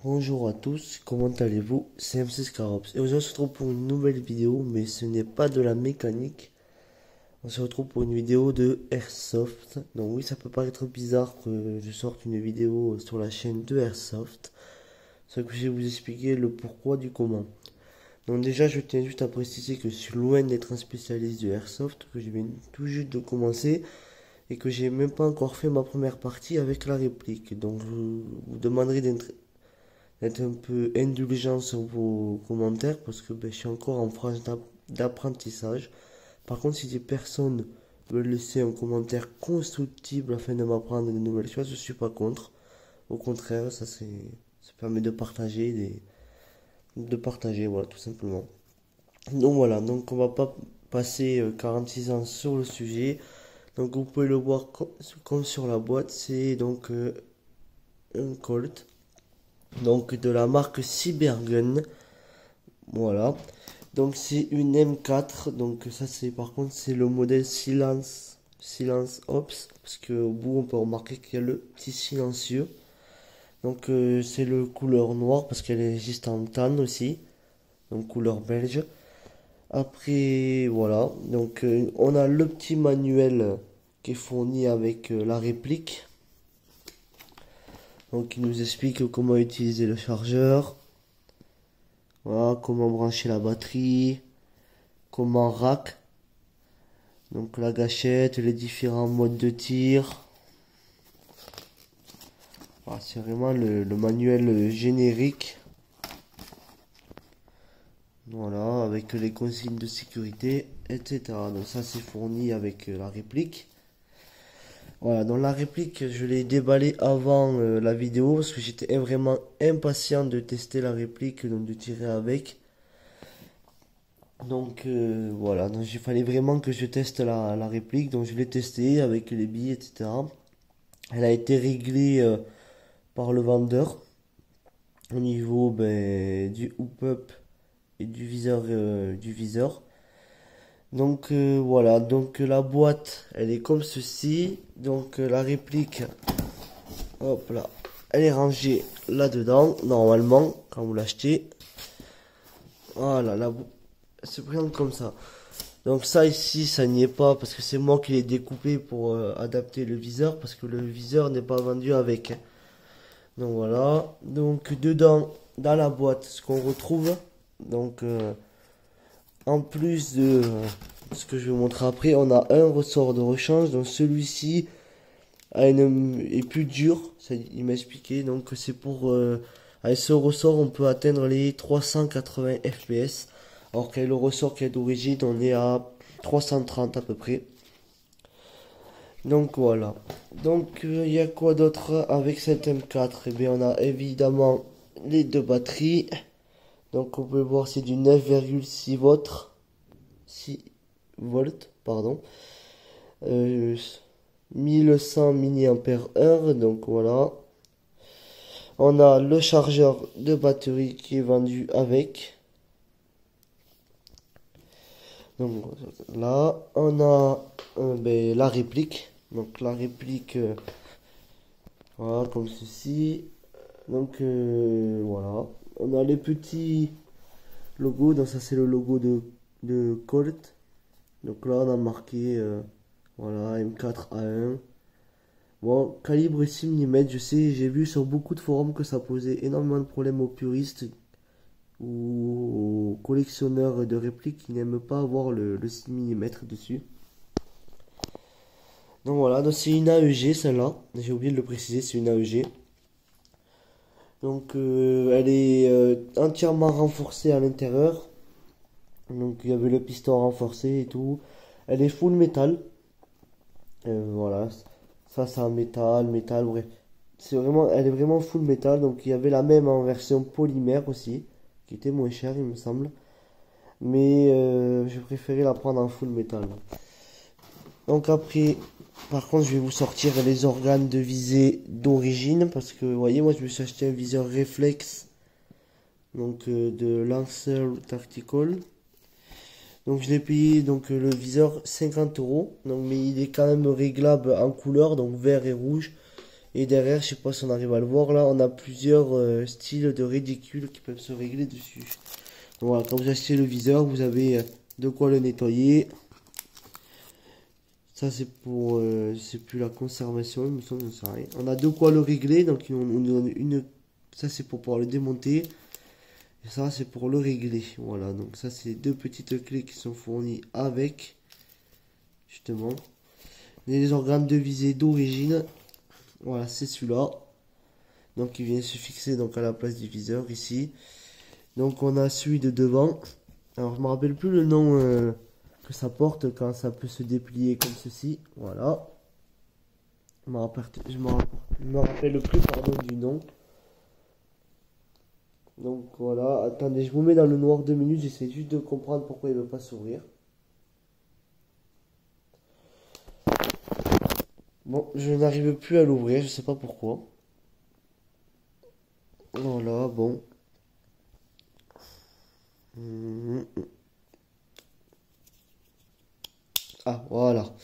Bonjour à tous, comment allez-vous? C'est MC Scarops et aujourd'hui on se retrouve pour une nouvelle vidéo, mais ce n'est pas de la mécanique. On se retrouve pour une vidéo de Airsoft. Donc oui, ça peut paraître bizarre que je sorte une vidéo sur la chaîne de Airsoft. C'est que je vais vous expliquer le pourquoi du comment. Donc déjà, je tiens juste à préciser que je suis loin d'être un spécialiste de Airsoft, que je viens tout juste de commencer et que j'ai même pas encore fait ma première partie avec la réplique. Donc je vous demanderai d'être un peu indulgent sur vos commentaires parce que je suis encore en phase d'apprentissage. Par contre, si des personnes veulent laisser un commentaire constructible afin de m'apprendre de nouvelles choses, je suis pas contre. Au contraire, ça permet de partager voilà, tout simplement. Donc voilà, donc on va pas passer 46 ans sur le sujet. Donc vous pouvez le voir comme sur la boîte, c'est donc un Colt. Donc de la marque Cybergun. Voilà. Donc c'est une M4. Donc ça c'est par contre c'est le modèle Silence Ops. Parce qu'au bout on peut remarquer qu'il y a le petit silencieux. Donc c'est le couleur noire parce qu'elle existe en tan aussi. Donc couleur belge. Après voilà. Donc on a le petit manuel qui est fourni avec la réplique. Donc il nous explique comment utiliser le chargeur, voilà, comment brancher la batterie, comment rack, donc la gâchette, les différents modes de tir. Voilà, c'est vraiment le manuel générique. Voilà, avec les consignes de sécurité, etc. Donc ça c'est fourni avec la réplique. Voilà, donc la réplique, je l'ai déballée avant la vidéo parce que j'étais vraiment impatient de tester la réplique, donc de tirer avec. Donc voilà, donc il fallait vraiment que je teste la réplique, donc je l'ai testée avec les billes, etc. Elle a été réglée par le vendeur au niveau du hoop-up et du viseur. Donc voilà, donc la boîte elle est comme ceci. Donc la réplique, hop là, elle est rangée là dedans normalement quand vous l'achetez. Voilà, elle se présente comme ça. Donc ça ici ça n'y est pas parce que c'est moi qui l'ai découpé pour adapter le viseur parce que le viseur n'est pas vendu avec. Donc voilà, donc dedans dans la boîte ce qu'on retrouve, donc en plus de ce que je vais vous montrer après, on a un ressort de rechange. Donc celui-ci est plus dur, il m'a expliqué. Donc c'est pour avec ce ressort on peut atteindre les 380 fps, alors que le ressort qui est d'origine on est à 330 à peu près. Donc voilà. Donc il y a quoi d'autre avec cette M4? Et bien on a évidemment les deux batteries. Donc on peut voir c'est du 9,6 volts. 6 volts, pardon. 1100 mAh. Donc voilà. On a le chargeur de batterie qui est vendu avec. Donc là, on a la réplique. Donc la réplique, voilà, comme ceci. Donc voilà. On a les petits logos. Donc ça c'est le logo de Colt. Donc là on a marqué voilà M4A1. Bon, calibre 6 mm, je sais, j'ai vu sur beaucoup de forums que ça posait énormément de problèmes aux puristes ou aux collectionneurs de répliques qui n'aiment pas avoir le 6 mm dessus. Donc voilà, donc c'est une AEG celle-là, j'ai oublié de le préciser, c'est une AEG. Donc elle est entièrement renforcée à l'intérieur. Donc il y avait le piston renforcé et tout. Elle est full métal. Voilà, ça c'est un métal, bref. Elle est vraiment full métal. Donc il y avait la même en version polymère aussi, qui était moins cher il me semble. Mais je préférais la prendre en full métal. Donc après, par contre je vais vous sortir les organes de visée d'origine. Parce que vous voyez, moi je me suis acheté un viseur réflexe donc de Lancer Tactical. Donc je l'ai payé donc le viseur 50 euros. Donc mais il est quand même réglable en couleur, donc vert et rouge. Et derrière, je sais pas si on arrive à le voir là, on a plusieurs styles de réticule qui peuvent se régler dessus. Donc voilà, quand vous achetez le viseur, vous avez de quoi le nettoyer. Ça c'est pour, c'est plus la conservation, il me semble, ça rien. On a de quoi le régler, donc ça c'est pour pouvoir le démonter. Et ça c'est pour le régler, voilà. Donc ça c'est deux petites clés qui sont fournies avec, justement. Les organes de visée d'origine, voilà, c'est celui-là. Donc il vient se fixer donc à la place du viseur ici. Donc on a celui de devant. Alors je me rappelle plus le nom que ça porte quand ça peut se déplier comme ceci. Voilà. Je me rappelle plus pardon du nom. Donc voilà. Attendez, je vous mets dans le noir 2 minutes. J'essaie juste de comprendre pourquoi il ne veut pas s'ouvrir. Bon, je n'arrive plus à l'ouvrir. Je sais pas pourquoi. Voilà, bon. Ah, voilà.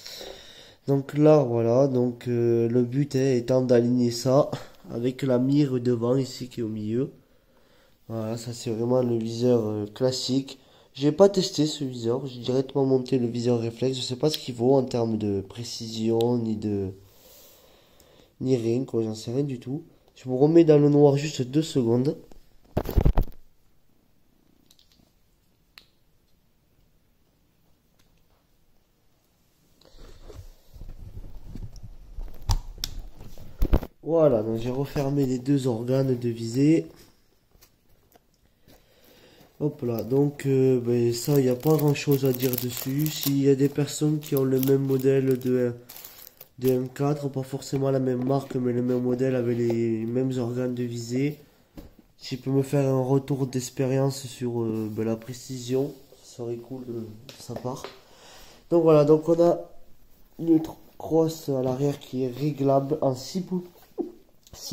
Donc là, voilà. Donc le but étant d'aligner ça avec la mire devant ici qui est au milieu. Voilà, ça c'est vraiment le viseur classique. J'ai pas testé ce viseur. J'ai directement monté le viseur réflexe. Je sais pas ce qu'il vaut en termes de précision ni rien quoi. J'en sais rien du tout. Je vous remets dans le noir juste 2 secondes. Voilà, donc j'ai refermé les deux organes de visée. Hop là, donc ben, ça, il n'y a pas grand chose à dire dessus. S'il y a des personnes qui ont le même modèle de M4, pas forcément la même marque, mais le même modèle avec les mêmes organes de visée, si peut me faire un retour d'expérience sur ben, la précision, ça serait cool de sa part. Donc voilà, donc on a une crosse à l'arrière qui est réglable en 6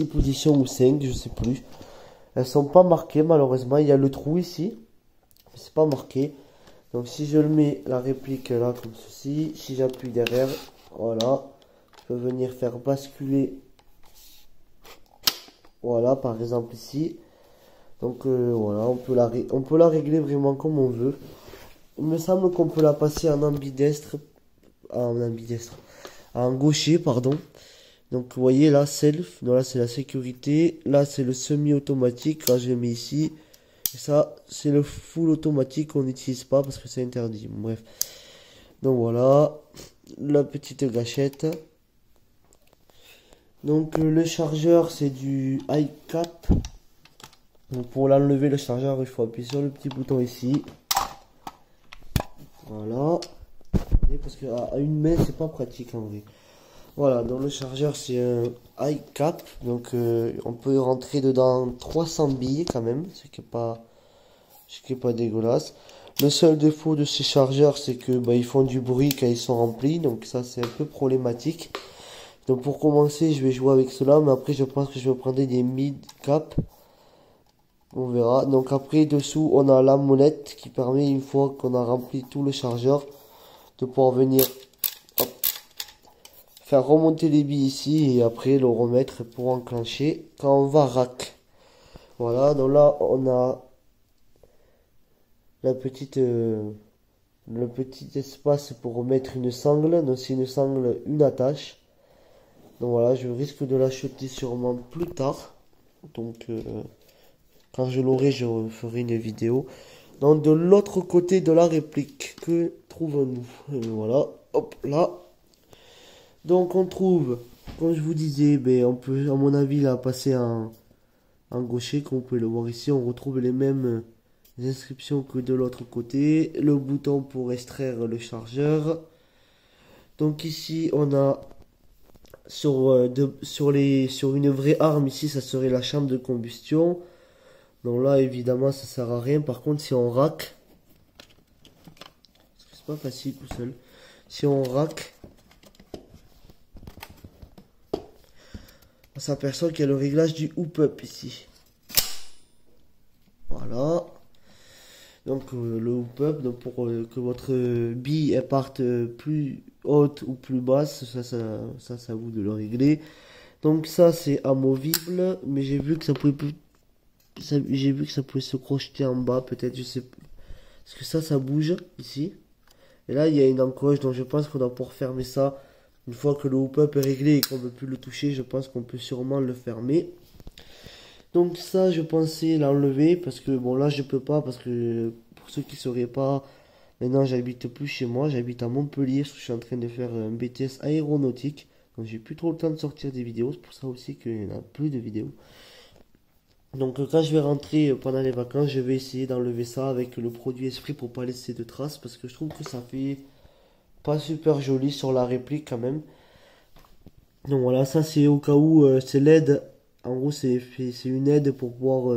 positions ou 5, je sais plus. Elles sont pas marquées malheureusement, il y a le trou ici, mais c'est pas marqué. Donc si je le mets la réplique là comme ceci, si j'appuie derrière, voilà, je peux venir faire basculer, voilà par exemple ici. Donc voilà, on peut la régler vraiment comme on veut. Il me semble qu'on peut la passer en en gaucher pardon. Donc vous voyez là self, donc là c'est la sécurité, là c'est le semi-automatique, là je le mets ici, et ça c'est le full automatique qu'on n'utilise pas parce que c'est interdit, bref. Donc voilà, la petite gâchette. Donc le chargeur c'est du iCap. Donc pour l'enlever le chargeur il faut appuyer sur le petit bouton ici. Voilà, parce qu'à une main c'est pas pratique en vrai. Voilà, donc le chargeur c'est un iCap, donc on peut rentrer dedans 300 billes quand même, ce qui est pas dégueulasse. Le seul défaut de ces chargeurs c'est que bah, ils font du bruit quand ils sont remplis, donc ça c'est un peu problématique. Donc pour commencer je vais jouer avec cela, mais après je pense que je vais prendre des mid-cap, on verra. Donc après dessous on a la molette qui permet une fois qu'on a rempli tout le chargeur de pouvoir venir faire remonter les billes ici et après le remettre pour enclencher quand on va rack. Voilà, donc là on a la petite le petit espace pour remettre une sangle. Donc c'est une sangle, une attache. Donc voilà, je risque de l'acheter sûrement plus tard. Donc quand je l'aurai, je ferai une vidéo. Donc de l'autre côté de la réplique, que trouvons-nous? Voilà, hop là. Donc on trouve, comme je vous disais, ben, on peut à mon avis la passer en gaucher, comme vous pouvez le voir ici. On retrouve les mêmes inscriptions que de l'autre côté. Le bouton pour extraire le chargeur. Donc ici on a sur une vraie arme ici ça serait la chambre de combustion. Donc là évidemment ça sert à rien. Par contre si on rack, c'est pas facile tout seul. Si on rack, on s'aperçoit qu'il y a le réglage du hoop up ici. Voilà. Voilà. Donc le hoop up, donc pour que votre bille elle parte plus haute ou plus basse, ça vous de le régler. Donc ça c'est amovible, mais j'ai vu que ça pouvait j'ai vu que ça pouvait se crocheter en bas, peut-être, je sais pas. Parce que ça bouge ici. Et là il y a une encoche, donc je pense qu'on doit pouvoir fermer ça. Une fois que le hoop up est réglé et qu'on ne peut plus le toucher, je pense qu'on peut sûrement le fermer. Donc ça, je pensais l'enlever parce que bon là je peux pas parce que pour ceux qui ne sauraient pas, maintenant j'habite plus chez moi, j'habite à Montpellier parce que je suis en train de faire un BTS aéronautique. Donc j'ai plus trop le temps de sortir des vidéos, c'est pour ça aussi qu'il n'y en a plus de vidéos. Donc quand je vais rentrer pendant les vacances, je vais essayer d'enlever ça avec le produit Esprit pour pas laisser de traces parce que je trouve que ça fait pas super joli sur la réplique quand même. Donc voilà, ça c'est au cas où c'est l'aide. En gros, c'est une aide pour pouvoir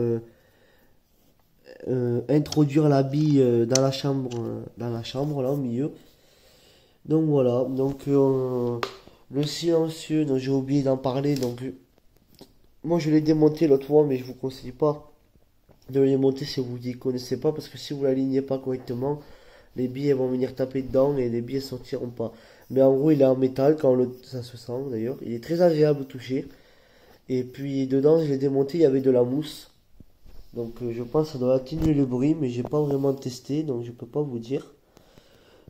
introduire la bille dans la chambre là au milieu. Donc voilà, donc le silencieux, donc j'ai oublié d'en parler. Donc moi je l'ai démonté l'autre fois, mais je vous conseille pas de le démonter si vous n'y connaissez pas, parce que si vous l'alignez pas correctement, les billes vont venir taper dedans et les billes sortiront pas. Mais en gros, il est en métal, ça se sent d'ailleurs. Il est très agréable au toucher. Et puis dedans, je l'ai démonté, il y avait de la mousse. Donc je pense que ça doit atténuer le bruit, mais j'ai pas vraiment testé, donc je peux pas vous dire.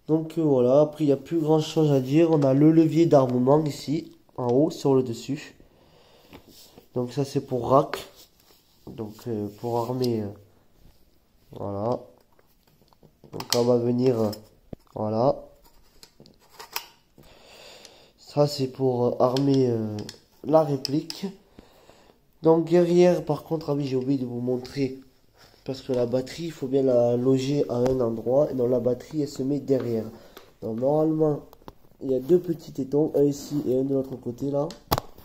Donc voilà, après il n'y a plus grand chose à dire. On a le levier d'armement ici, en haut, sur le dessus. Donc ça c'est pour rack. Donc pour armer, voilà. Donc on va venir, voilà. Ça c'est pour armer la réplique. Donc derrière, par contre, ah oui, j'ai oublié de vous montrer. Parce que la batterie, il faut bien la loger à un endroit. Et donc la batterie, elle se met derrière. Donc normalement, il y a deux petits tétons. Un ici et un de l'autre côté là.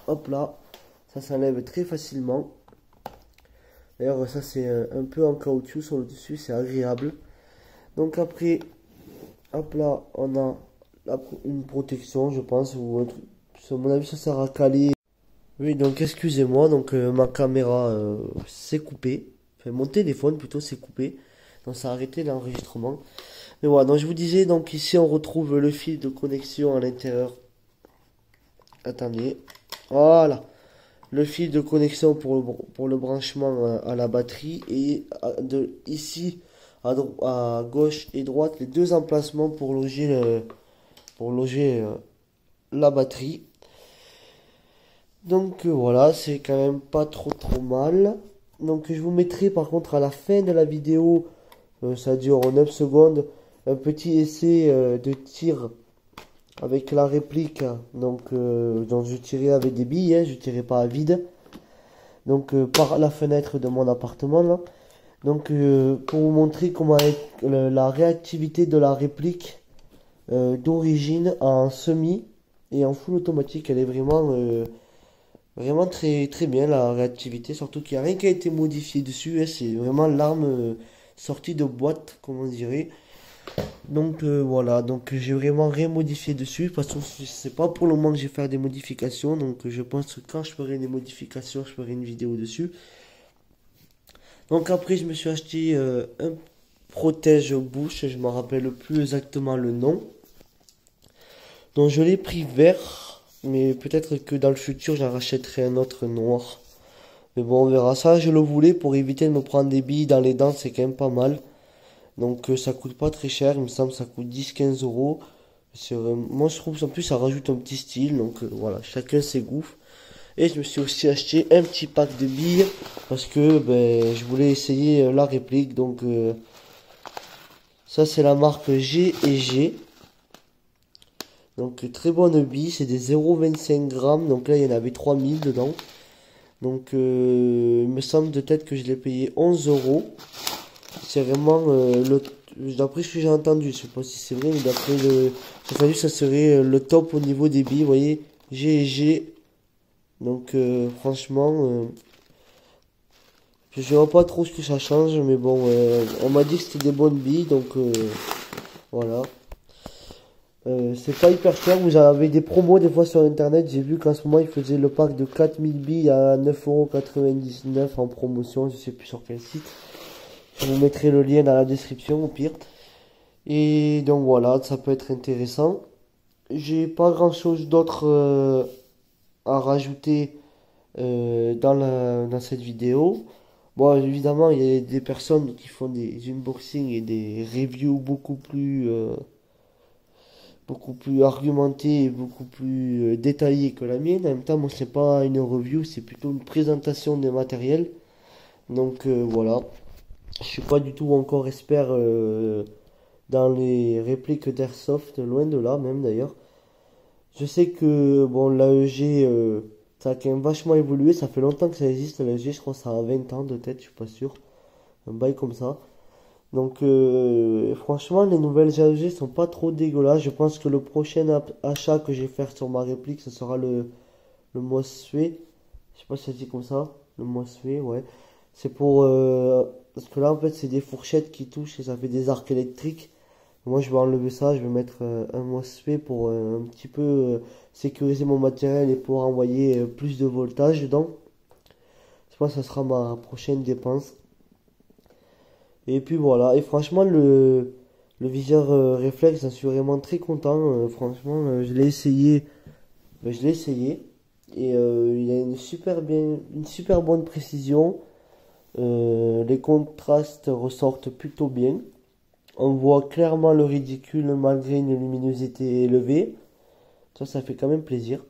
Hop là. Ça s'enlève très facilement. D'ailleurs, ça c'est un peu en caoutchouc sur le dessus. C'est agréable. Donc après, hop là, on a une protection, je pense. Ou un truc. À mon avis, ça sert à caler. Oui, donc excusez-moi, donc ma caméra s'est coupée, enfin mon téléphone plutôt s'est coupé, donc ça a arrêté l'enregistrement. Mais voilà, donc je vous disais, donc ici on retrouve le fil de connexion à l'intérieur. Attendez, voilà, le fil de connexion pour le branchement à la batterie et ici à gauche et droite les deux emplacements pour loger la batterie. Donc voilà, c'est quand même pas trop mal. Donc je vous mettrai par contre à la fin de la vidéo, ça dure 9 secondes, un petit essai de tir avec la réplique. Donc je tirais avec des billes, hein, je tirais pas à vide. Donc par la fenêtre de mon appartement là. Donc pour vous montrer comment est la réactivité de la réplique d'origine en semi et en full automatique, elle est vraiment très bien la réactivité, surtout qu'il n'y a rien qui a été modifié dessus, hein, c'est vraiment l'arme sortie de boîte, comme on dirait. Donc voilà, donc j'ai vraiment rien modifié dessus, parce que c'est pas pour le moment que je vais faire des modifications, donc je pense que quand je ferai des modifications, je ferai une vidéo dessus. Donc après je me suis acheté un protège-bouche, je me rappelle plus exactement le nom. Donc je l'ai pris vert. Mais peut-être que dans le futur, j'en rachèterai un autre noir. Mais bon, on verra. Ça, je le voulais pour éviter de me prendre des billes dans les dents. C'est quand même pas mal. Donc, ça coûte pas très cher. Il me semble que ça coûte 10-15 euros. Moi, je trouve en plus, ça rajoute un petit style. Donc, voilà, chacun ses goûts. Et je me suis aussi acheté un petit pack de billes. Parce que ben, je voulais essayer la réplique. Donc, ça, c'est la marque G&G. Donc très bonne bille, c'est des 0,25 grammes, donc là il y en avait 3000 dedans. Donc il me semble de tête que je l'ai payé 11 euros. C'est vraiment, d'après ce que j'ai entendu, je sais pas si c'est vrai, mais d'après ça serait le top au niveau des billes, vous voyez, G&G. Donc franchement, je vois pas trop ce que ça change, mais bon, on m'a dit que c'était des bonnes billes, donc voilà. C'est pas hyper cher, vous avez des promos des fois sur internet, j'ai vu qu'en ce moment ils faisaient le pack de 4000 billes à 9,99 € en promotion, je sais plus sur quel site. Je vous mettrai le lien dans la description au pire. Et donc voilà, ça peut être intéressant. J'ai pas grand chose d'autre à rajouter dans cette vidéo. Bon, évidemment, il y a des personnes qui font des unboxings et des reviews beaucoup plus argumentées et beaucoup plus détaillées que la mienne. En même temps, moi, c'est pas une review, c'est plutôt une présentation des matériels. Donc voilà, je suis pas du tout encore expert dans les répliques d'Airsoft, loin de là même d'ailleurs. Je sais que bon, l'AEG, ça a quand même vachement évolué, ça fait longtemps que ça existe l'AEG, je crois que ça a 20 ans de tête, je suis pas sûr, un bail comme ça. Donc franchement, les nouvelles AEG sont pas trop dégueulasses, je pense que le prochain achat que je vais faire sur ma réplique, ce sera le Mosfet, je sais pas si ça se dit comme ça, le Mosfet, ouais. C'est pour, parce que là en fait c'est des fourchettes qui touchent et ça fait des arcs électriques. Moi, je vais enlever ça, je vais mettre un MOSFET pour un petit peu sécuriser mon matériel et pour envoyer plus de voltage dedans. Je pense que ça sera ma prochaine dépense. Et puis voilà, et franchement, le viseur réflexe, j'en suis vraiment très content. Franchement, je l'ai essayé. Je l'ai essayé. Et il a une super bonne précision. Les contrastes ressortent plutôt bien. On voit clairement le ridicule malgré une luminosité élevée. Ça fait quand même plaisir.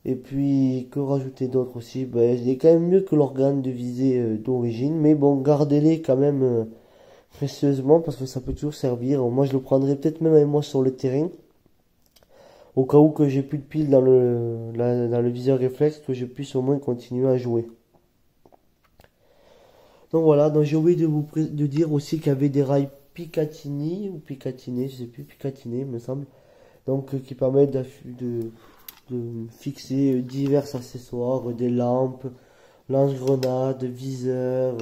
Et puis, que rajouter d'autre aussi? Ben, il est quand même mieux que l'organe de visée d'origine. Mais bon, gardez-les quand même précieusement parce que ça peut toujours servir. Moi, je le prendrai peut-être même avec moi sur le terrain. Au cas où que j'ai plus de piles dans le viseur réflexe, que je puisse au moins continuer à jouer. Donc voilà, donc j'ai oublié de dire aussi qu'il y avait des rails Picatinny ou Picatinny, je sais plus, Picatinny me semble. Donc qui permettent de fixer divers accessoires, des lampes, lance-grenades, viseurs,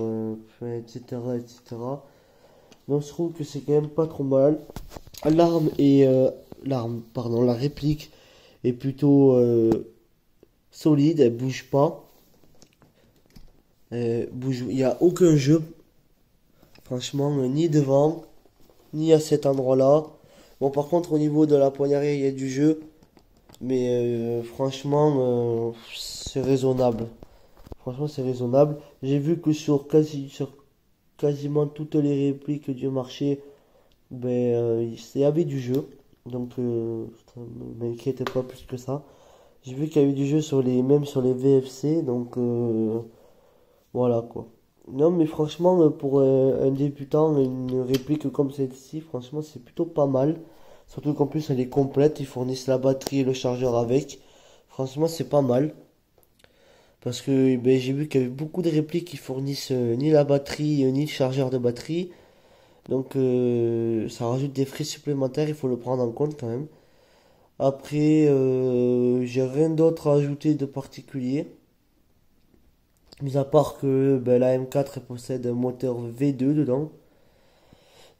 etc., etc. Donc je trouve que c'est quand même pas trop mal. La réplique est plutôt solide, elle bouge pas. Il n'y a aucun jeu, franchement, ni devant, ni à cet endroit-là. Bon, par contre, au niveau de la poignardée, il y a du jeu, mais franchement, c'est raisonnable. Franchement, c'est raisonnable. J'ai vu que sur quasiment toutes les répliques du marché, ben, il y avait du jeu. Donc, ne m'inquiétez pas plus que ça. J'ai vu qu'il y avait du jeu même sur les VFC, donc voilà quoi. Non, mais franchement, pour un débutant, une réplique comme celle-ci, franchement, c'est plutôt pas mal. Surtout qu'en plus, elle est complète. Ils fournissent la batterie et le chargeur avec. Franchement, c'est pas mal. Parce que ben, j'ai vu qu'il y avait beaucoup de répliques qui fournissent ni la batterie, ni le chargeur de batterie. Donc, ça rajoute des frais supplémentaires. Il faut le prendre en compte quand même. Après, j'ai rien d'autre à ajouter de particulier. Mis à part que ben, la M4 elle possède un moteur V2 dedans.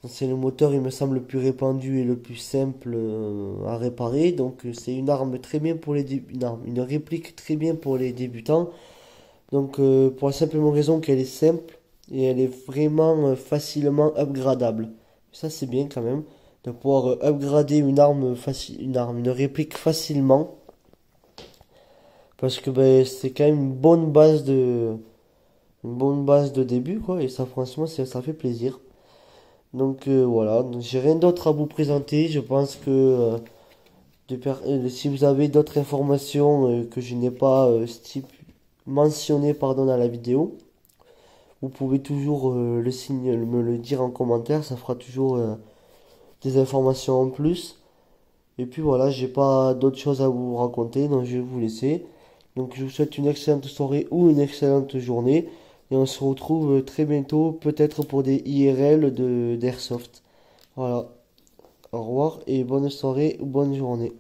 C'est le moteur, il me semble, le plus répandu et le plus simple à réparer. Donc c'est une arme très bien pour une réplique très bien pour les débutants. Donc pour la simple raison qu'elle est simple et elle est vraiment facilement upgradable. Ça c'est bien quand même de pouvoir upgrader une réplique facilement. Parce que ben, c'est quand même une bonne base de début quoi. Et ça franchement ça fait plaisir. Donc voilà, donc, j'ai rien d'autre à vous présenter. Je pense que si vous avez d'autres informations que je n'ai pas mentionnées dans la vidéo, vous pouvez toujours me le dire en commentaire. Ça fera toujours des informations en plus. Et puis voilà, j'ai pas d'autres choses à vous raconter, donc je vais vous laisser. Donc je vous souhaite une excellente soirée ou une excellente journée. Et on se retrouve très bientôt, peut-être pour des IRL d'Airsoft. Voilà. Au revoir et bonne soirée ou bonne journée.